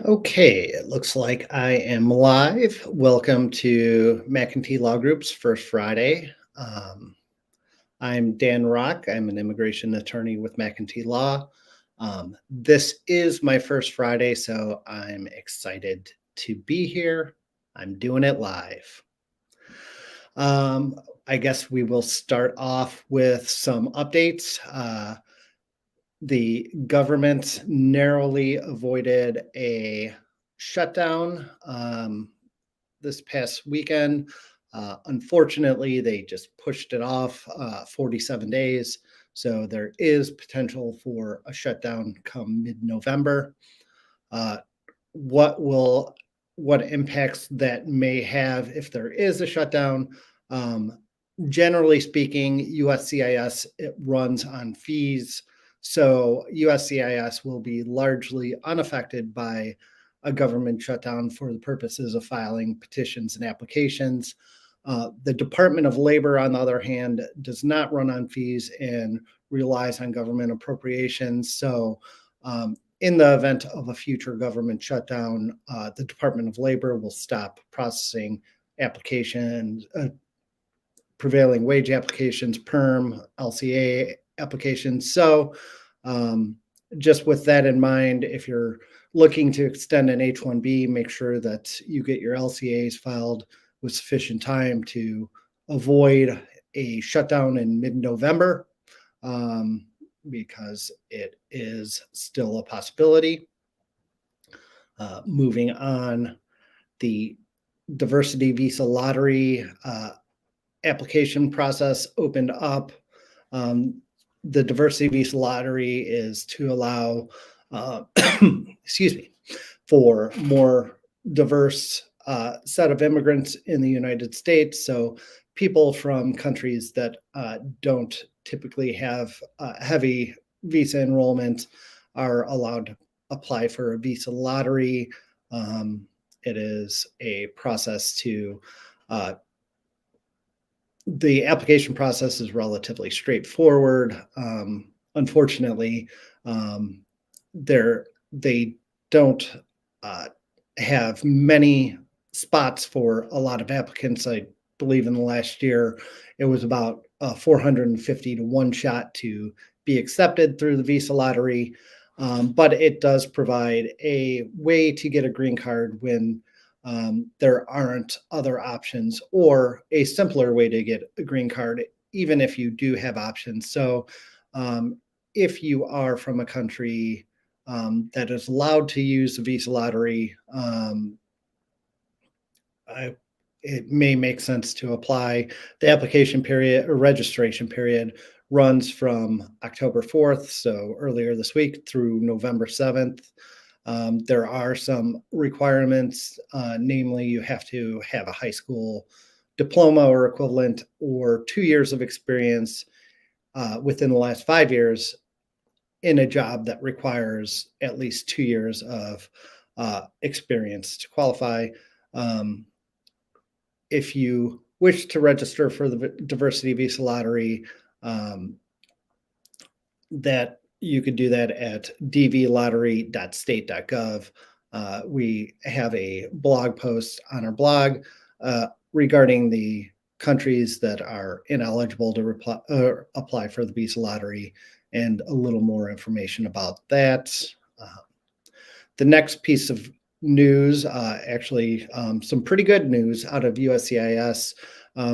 Okay, it looks like I am live. Welcome to McEntee Law Group's First Friday. I'm Dan Rock. I'm an immigration attorney with McEntee Law. This is my first Friday, so I'm excited to be here. I'm doing it live. Um, I guess we will start off with some updates. The government narrowly avoided a shutdown this past weekend. Unfortunately, they just pushed it off 47 days. So there is potential for a shutdown come mid-November. Uh, what will what impacts that may have if there is a shutdown? Um, Generally speaking, USCIS it runs on fees, so USCIS will be largely unaffected by a government shutdown for the purposes of filing petitions and applications. The Department of Labor, on the other hand, does not run on fees and relies on government appropriations. So, in the event of a future government shutdown, the Department of Labor will stop processing applications, prevailing wage applications, PERM, LCA applications. So, um, just with that in mind, if you're looking to extend an H-1B, make sure that you get your LCAs filed with sufficient time to avoid a shutdown in mid-November, um, because it is still a possibility. Moving on, the diversity visa lottery application process opened up. Um, the diversity visa lottery is to allow, excuse me, for more diverse set of immigrants in the United States. So people from countries that don't typically have heavy visa enrollment are allowed to apply for a visa lottery. It is a process to the application process is relatively straightforward. Unfortunately, um, they don't uh, have many spots for a lot of applicants. I believe in the last year it was about 450 to one shot to be accepted through the visa lottery. But it does provide a way to get a green card when there aren't other options, or a simpler way to get a green card, even if you do have options. So, um, if you are from a country that is allowed to use the visa lottery, I, it may make sense to apply. The application period or registration period runs from October 4th, so earlier this week, through November 7th. There are some requirements, namely, you have to have a high school diploma or equivalent, or 2 years of experience within the last 5 years in a job that requires at least 2 years of experience to qualify. Um, if you wish to register for the diversity visa lottery, um, that you could do that at dvlottery.state.gov. We have a blog post on our blog regarding the countries that are ineligible to apply for the visa lottery, and a little more information about that. Uh, the next piece of news, actually, some pretty good news out of USCIS.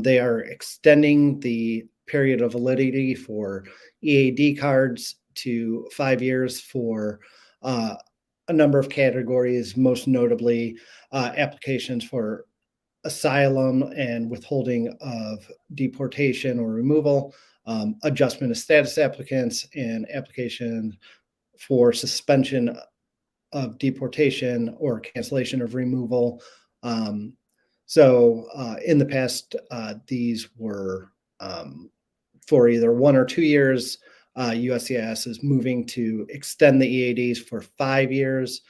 They are extending the period of validity for EAD cards to 5 years for a number of categories, most notably applications for asylum and withholding of deportation or removal, adjustment of status applicants, and application for suspension of deportation or cancellation of removal. In the past, these were for either 1 or 2 years. USCIS is moving to extend the EADs for 5 years.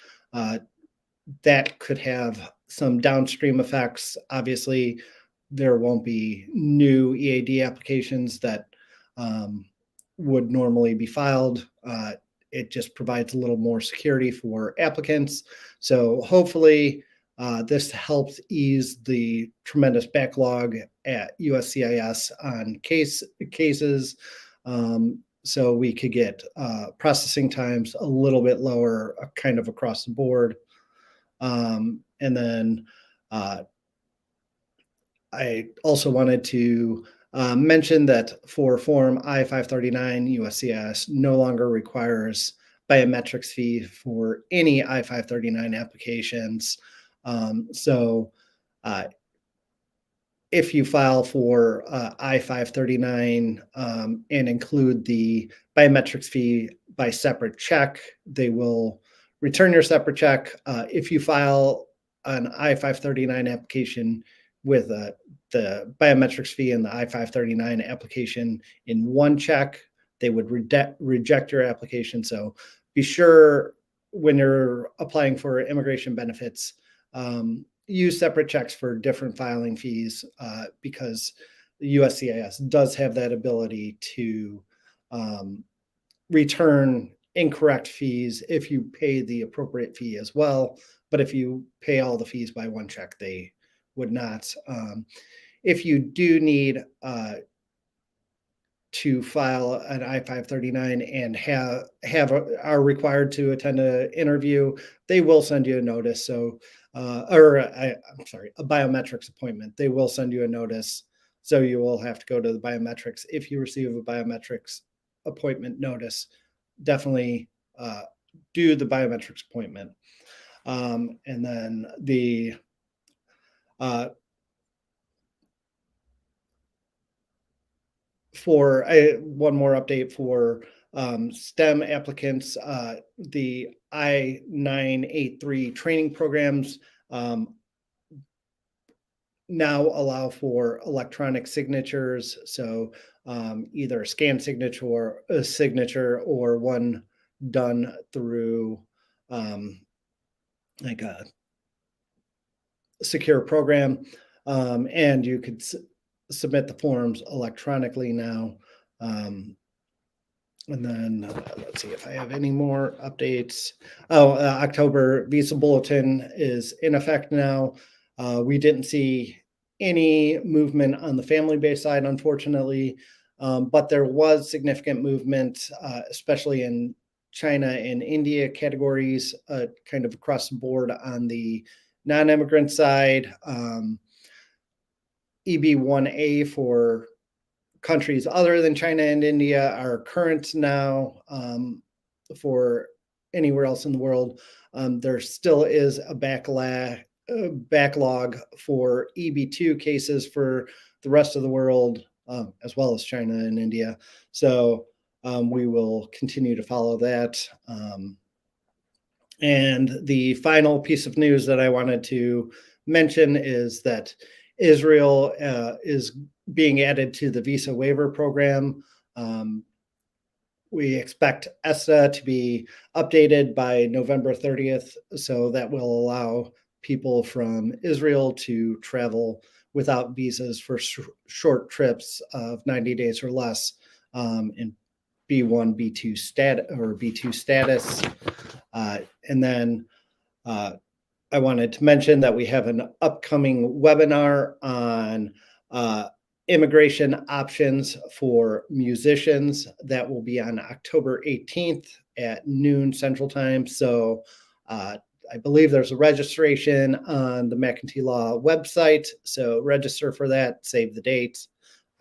That could have some downstream effects. Obviously, there won't be new EAD applications that would normally be filed. it just provides a little more security for applicants. So hopefully this helps ease the tremendous backlog at USCIS on cases. So we could get processing times a little bit lower, kind of across the board. And then I also wanted to mention that for Form I-539, USCIS no longer requires biometrics fee for any I-539 applications. So if you file for I-539 and include the biometrics fee by separate check, they will return your separate check. If you file an I-539 application with the biometrics fee and the I-539 application in one check, they would reject your application. So be sure when you're applying for immigration benefits, use separate checks for different filing fees because the USCIS does have that ability to return incorrect fees if you pay the appropriate fee as well. But if you pay all the fees by one check, they would not. If you do need to file an I-539 and are required to attend an interview, they will send you a notice. So, I'm sorry, a biometrics appointment. They will send you a notice. So you will have to go to the biometrics. If you receive a biometrics appointment notice, definitely do the biometrics appointment. And then the one more update for STEM applicants, the I-983 training programs now allow for electronic signatures. So either a scan signature or one done through like a secure program, and you could submit the forms electronically now. And then let's see if I have any more updates. October visa bulletin is in effect now. We didn't see any movement on the family-based side, unfortunately, but there was significant movement, especially in China and India categories, kind of across the board on the non-immigrant side. EB1A for countries other than China and India are current now. For anywhere else in the world, there still is a backlog for EB2 cases for the rest of the world, as well as China and India. So we will continue to follow that. And the final piece of news that I wanted to mention is that Israel is being added to the visa waiver program. We expect ESTA to be updated by November 30th, so that will allow people from Israel to travel without visas for short trips of 90 days or less in B1, B2 status. And then I wanted to mention that we have an upcoming webinar on immigration options for musicians that will be on October 18th at noon Central Time. So I believe there's a registration on the McEntee Law website. So register for that, save the date.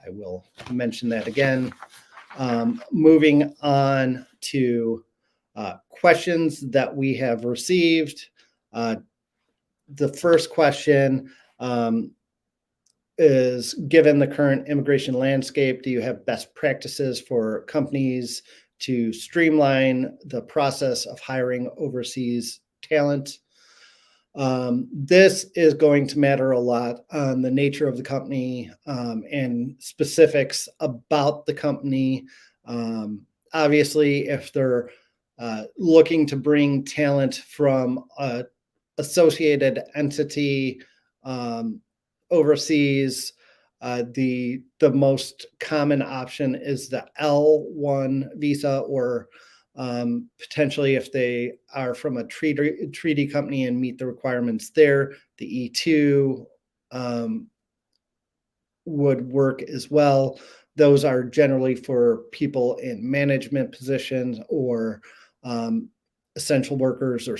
I will mention that again. Moving on to questions that we have received. The first question is, given the current immigration landscape, do you have best practices for companies to streamline the process of hiring overseas talent? This is going to matter a lot on the nature of the company and specifics about the company. Obviously, if they're looking to bring talent from a associated entity overseas, the most common option is the L1 visa, or Potentially, if they are from a treaty company and meet the requirements there, the E2 would work as well. Those are generally for people in management positions or um, essential workers or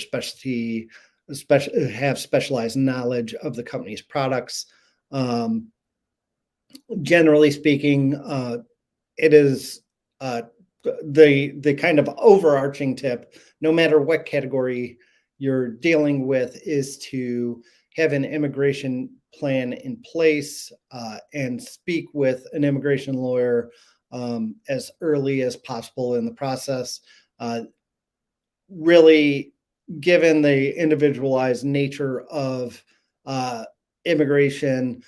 have specialized knowledge of the company's products. Um, Generally speaking, it is uh, the kind of overarching tip, no matter what category you're dealing with, is to have an immigration plan in place and speak with an immigration lawyer as early as possible in the process. Uh, Really, given the individualized nature of uh, immigration,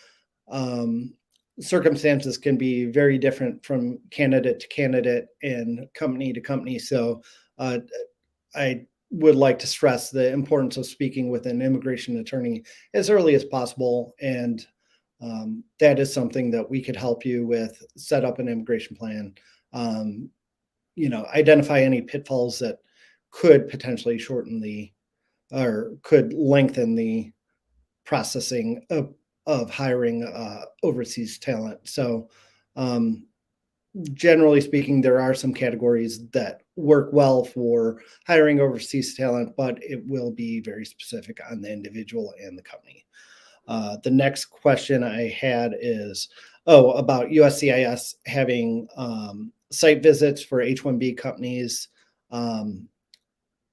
um, circumstances can be very different from candidate to candidate and company to company. So uh, I would like to stress the importance of speaking with an immigration attorney as early as possible. And that is something that we could help you with, set up an immigration plan, um, identify any pitfalls that could potentially shorten the or could lengthen the processing of hiring overseas talent. So, um, generally speaking, there are some categories that work well for hiring overseas talent, but it will be very specific on the individual and the company. The next question I had is, about USCIS having site visits for H-1B companies. Um,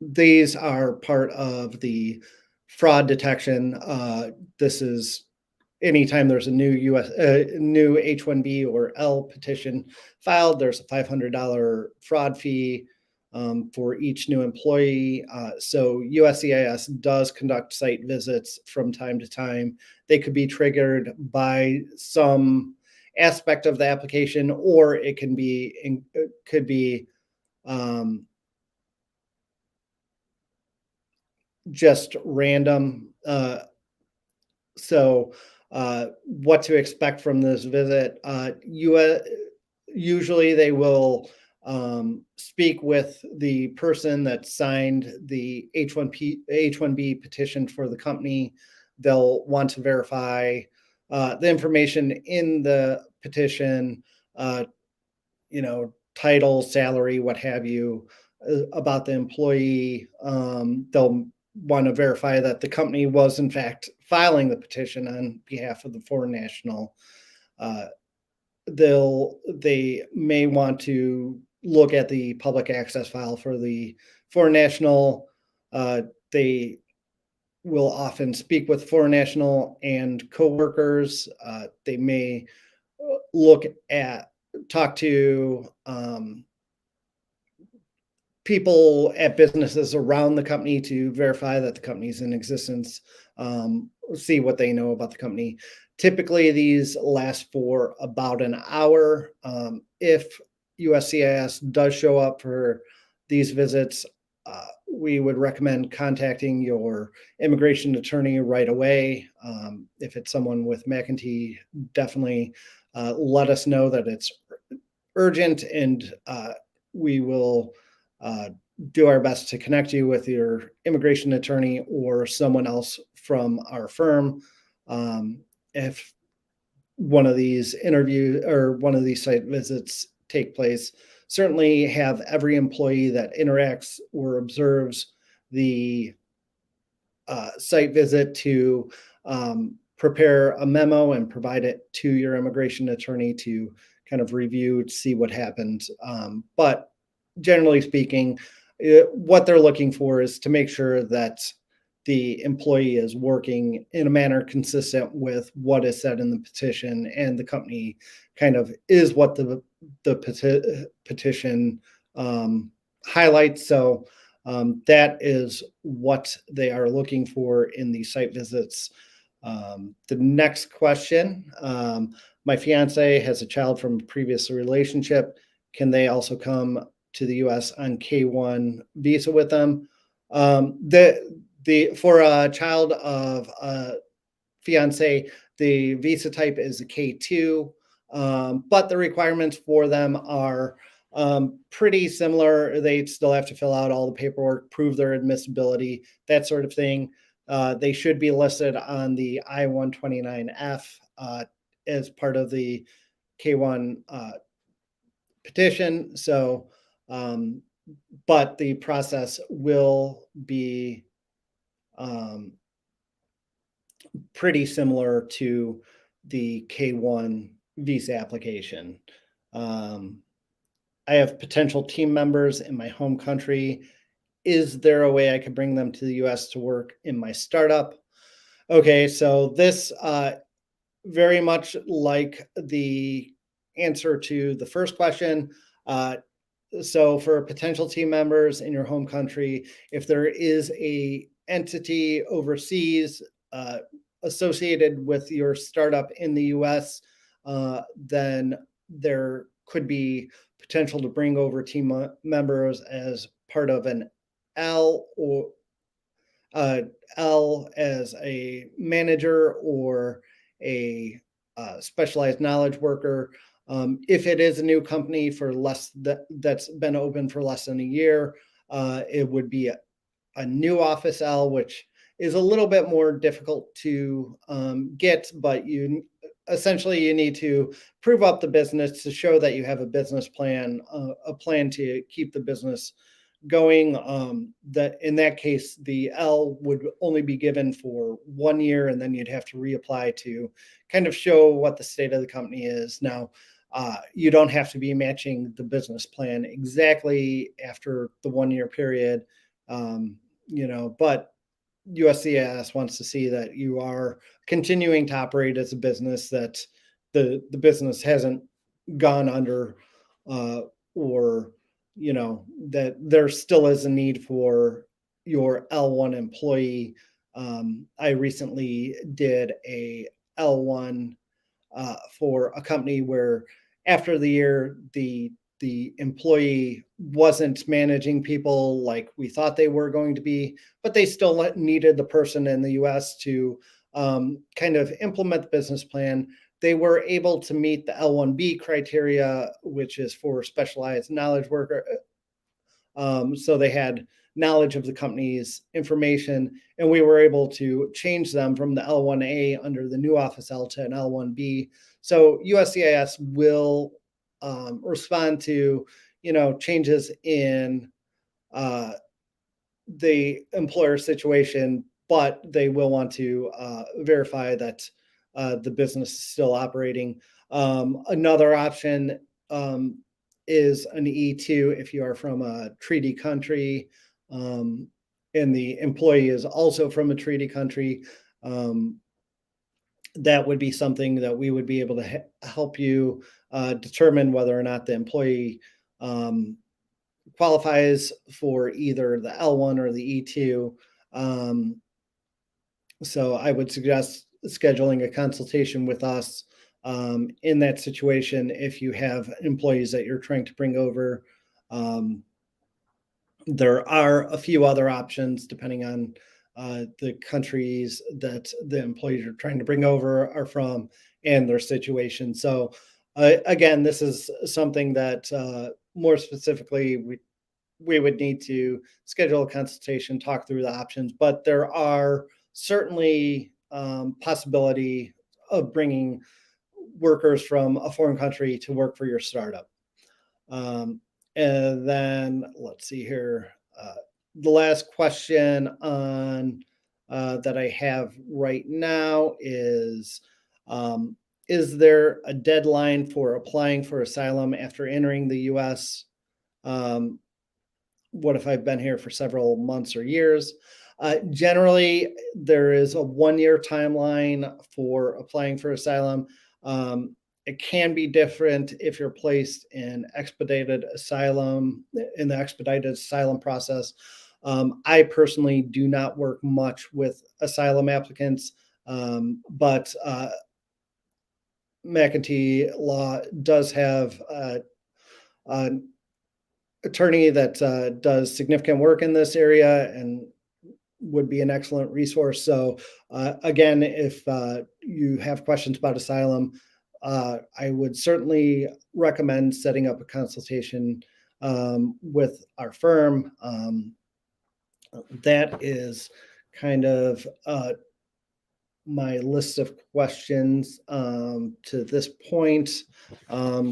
these are part of the fraud detection. This is anytime there's a new H-1B or L petition filed, there's a $500 fraud fee for each new employee. So USCIS does conduct site visits from time to time. They could be triggered by some aspect of the application, or it could be um, just random. What to expect from this visit? Usually, they will speak with the person that signed the H-1B petition for the company. They'll want to verify the information in the petition, uh, title, salary, what have you, about the employee. They'll want to verify that the company was in fact filing the petition on behalf of the foreign national. Uh, they may want to look at the public access file for the foreign national. They will often speak with foreign national and coworkers. They may look at talk to people at businesses around the company to verify that the company's in existence, see what they know about the company. Typically, these last for about an hour. If USCIS does show up for these visits, we would recommend contacting your immigration attorney right away. If it's someone with McEntee, definitely let us know that it's urgent, and we will uh, do our best to connect you with your immigration attorney or someone else from our firm. If one of these site visits take place, certainly have every employee that interacts or observes the site visit to prepare a memo and provide it to your immigration attorney to kind of review to see what happened. But generally speaking, what they're looking for is to make sure that the employee is working in a manner consistent with what is said in the petition, and the company kind of is what the petition highlights. So that is what they are looking for in the site visits. The next question, my fiance has a child from a previous relationship. Can they also come to the US on K1 visa with them? For a child of a fiance, the visa type is a K2, but the requirements for them are Pretty similar. They still have to fill out all the paperwork, prove their admissibility, that sort of thing. They should be listed on the I-129F as part of the K-1 petition. So, um, but the process will be um, pretty similar to the K-1 visa application. Um, I have potential team members in my home country. Is there a way I could bring them to the US to work in my startup? Okay, so this very much like the answer to the first question. Uh, so for potential team members in your home country, if there is a entity overseas uh, associated with your startup in the US, then there could be potential to bring over members as part of an L or uh, L as a manager or a specialized knowledge worker. If it is a new company for that's been open for less than a year, it would be a new office L, which is a little bit more difficult to get, but you essentially you need to prove up the business to show that you have a business plan, a plan to keep the business going. That in that case, the L would only be given for 1 year, and then you'd have to reapply to kind of show what the state of the company is. Now, you don't have to be matching the business plan exactly after the 1 year period, but USCIS wants to see that you are continuing to operate as a business, that the business hasn't gone under, uh, or that there still is a need for your L1 employee. I recently did a L1 for a company where after the year the employee wasn't managing people like we thought they were going to be, but they still needed the person in the US to kind of implement the business plan. They were able to meet the L1B criteria, which is for specialized knowledge worker. So they had knowledge of the company's information, and we were able to change them from the L1A under the new Office L to an L1B. So USCIS will respond to changes in uh, the employer situation, but they will want to verify that the business is still operating. Another option is an E2 if you are from a treaty country, um, and the employee is also from a treaty country. Um, that would be something that we would be able to help you determine whether or not the employee um, qualifies for either the L1 or the E2. Um, so I would suggest scheduling a consultation with us in that situation if you have employees that you're trying to bring over. Um, there are a few other options depending on the countries that the employees are trying to bring over are from and their situation. So, again, this is something that more specifically we would need to schedule a consultation, talk through the options, but there are certainly possibility of bringing workers from a foreign country to work for your startup. Um, and then let's see here. The last question on that I have right now is there a deadline for applying for asylum after entering the U.S.? Um, what if I've been here for several months or years? Generally, there is a 1 year timeline for applying for asylum. It can be different if you're placed in the expedited asylum process. I personally do not work much with asylum applicants, but McEntee Law does have an attorney that does significant work in this area and would be an excellent resource. So, again, if you have questions about asylum, I would certainly recommend setting up a consultation with our firm. That is kind of my list of questions to this point.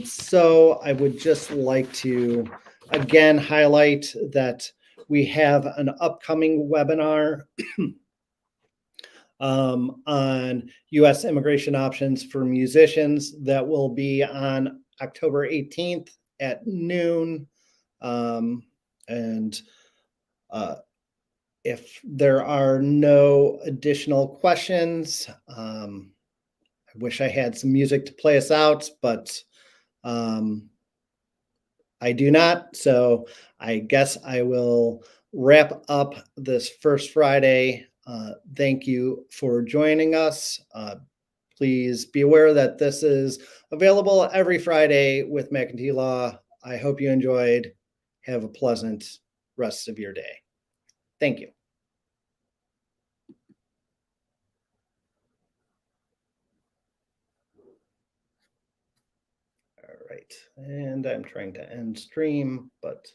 So I would just like to again highlight that we have an upcoming webinar on U.S. immigration options for musicians that will be on October 18th at noon. And if there are no additional questions, I wish I had some music to play us out, but I do not. So I guess I will wrap up this first Friday. Thank you for joining us. Please be aware that this is available every Friday with McEntee Law. I hope you enjoyed. Have a pleasant rest of your day. Thank you. All right, and I'm trying to end stream, but